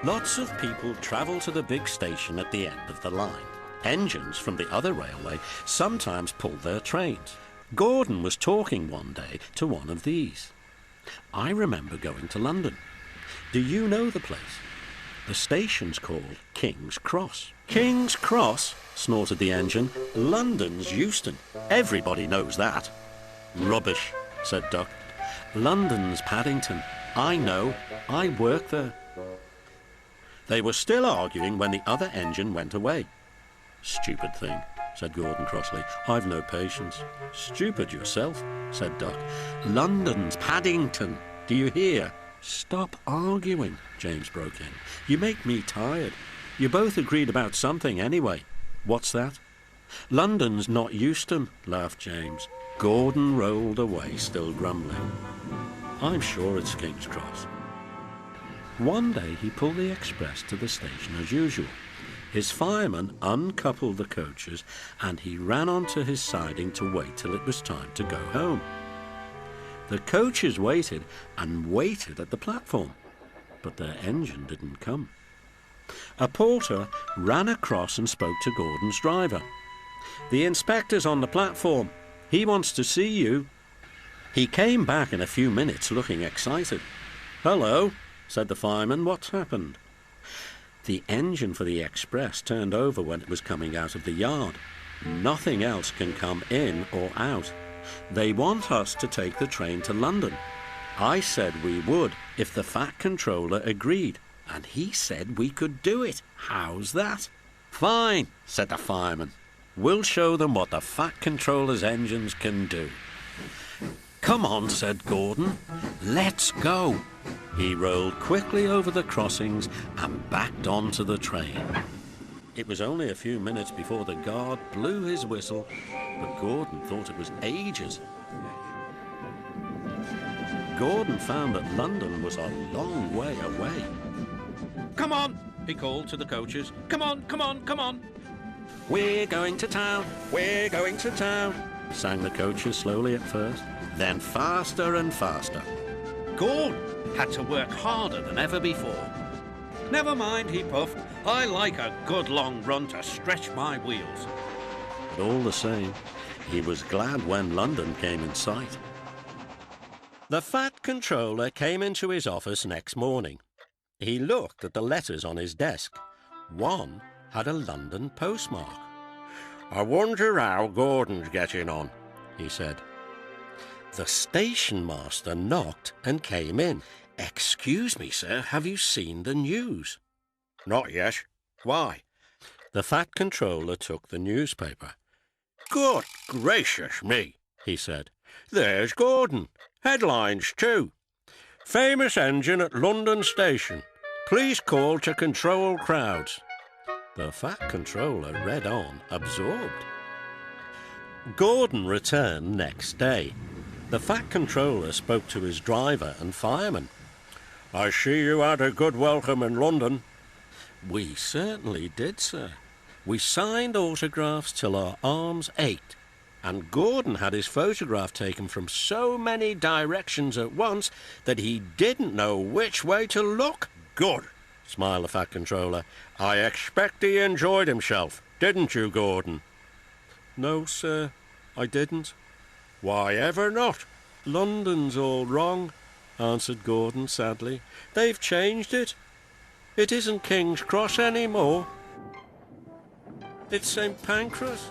Lots of people travel to the big station at the end of the line. Engines from the other railway sometimes pull their trains. Gordon was talking one day to one of these. I remember going to London. Do you know the place? The station's called King's Cross. King's Cross? Snorted the engine. London's Euston. Everybody knows that. Rubbish, said Duck. London's Paddington. I know. I work there. They were still arguing when the other engine went away. Stupid thing, said Gordon crossly. I've no patience. Stupid yourself, said Duck. London's Paddington. Do you hear? Stop arguing, James broke in. You make me tired. You both agreed about something anyway. What's that? London's not Euston, laughed James. Gordon rolled away, still grumbling. I'm sure it's King's Cross. One day he pulled the express to the station as usual. His fireman uncoupled the coaches and he ran onto his siding to wait till it was time to go home. The coaches waited and waited at the platform, but their engine didn't come. A porter ran across and spoke to Gordon's driver. The inspector's on the platform. He wants to see you. He came back in a few minutes looking excited. Hello, said the fireman. What's happened? The engine for the express turned over when it was coming out of the yard. Nothing else can come in or out. They want us to take the train to London. I said we would if the Fat Controller agreed, and he said we could do it. How's that? Fine, said the fireman. We'll show them what the Fat Controller's engines can do. Come on, said Gordon. Let's go. He rolled quickly over the crossings and backed onto the train. It was only a few minutes before the guard blew his whistle, but Gordon thought it was ages. Gordon found that London was a long way away. Come on, he called to the coaches. Come on, come on, come on. We're going to town, we're going to town, sang the coaches slowly at first, then faster and faster. Gordon had to work harder than ever before. Never mind, he puffed. I like a good long run to stretch my wheels. But all the same, he was glad when London came in sight. The Fat Controller came into his office next morning. He looked at the letters on his desk. One had a London postmark. I wonder how Gordon's getting on, he said. The station master knocked and came in. Excuse me, sir, have you seen the news? Not yet. Why? The Fat Controller took the newspaper. Good gracious me, he said. There's Gordon. Headlines too. Famous engine at London Station. Please call to control crowds. The Fat Controller read on, absorbed. Gordon returned next day. The Fat Controller spoke to his driver and fireman. I see you had a good welcome in London. We certainly did, sir. We signed autographs till our arms ached, and Gordon had his photograph taken from so many directions at once that he didn't know which way to look. Good, smiled the Fat Controller. I expect he enjoyed himself, didn't you, Gordon? No, sir, I didn't. Why ever not? London's all wrong, answered Gordon sadly. They've changed it. It isn't King's Cross anymore. It's St. Pancras.